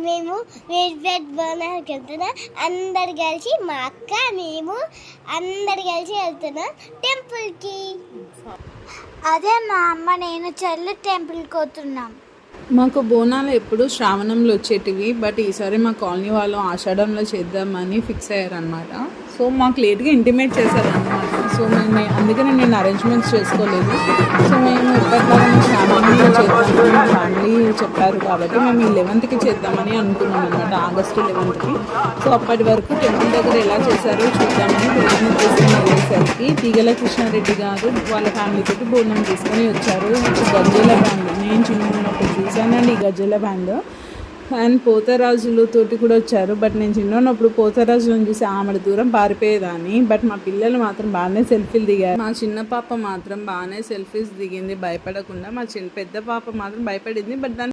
మేము మీర్పేట్ బోనానికి వెళ్తున్నాం. అందరు కలిసి మా అక్క మేము అందరు కలిసి వెళ్తున్నాం టెంపుల్కి. అదే మా అమ్మ నేను చెల్లి టెంపుల్కి పోతున్నాం. మాకు బోనాలు ఎప్పుడు శ్రావణంలో వచ్చేటివి, బట్ ఈసారి మా కాలనీ వాళ్ళు ఆషాఢంలో చేద్దామని ఫిక్స్ అయ్యారనమాట. సో మాకు లేట్గా ఇంటిమేట్ చేశారనమాట. సో అందుకనే నేను అరేంజ్మెంట్స్ చేసుకోలేదు. సో మేము ఎప్పటిలాగా శ్రావణంలో చేద్దామని మా ఫ్యామిలీ చెప్పారు కాబట్టి మేము 11th చేద్దామని అనుకున్నాం అనమాట, ఆగస్టు 11th. సో అప్పటి వరకు టెంపుల్ దగ్గర ఎలా చేశారో చూద్దామని భోజనం తీసుకుని వెళ్ళేసరికి తీగల కృష్ణారెడ్డి గారు వాళ్ళ ఫ్యామిలీతో భోజనం తీసుకొని వచ్చారు. గజ్జల బ్యాండ్ నేను చిన్న ఉన్నప్పుడు చూశానండి, ఈ గజ్జల బ్యాండ్. అండ్ పోతరాజులతోటి కూడా వచ్చారు. బట్ నేను చిన్నప్పుడు పోతరాజులను చూసి ఆమె దూరం పారిపోయేదాన్ని. బట్ మా పిల్లలు మాత్రం బాగానే సెల్ఫీలు దిగారు. మా చిన్న పాప మాత్రం బాగానే సెల్ఫీస్ దిగింది భయపడకుండా. మా పెద్ద పాప మాత్రం భయపడింది. బట్ దాని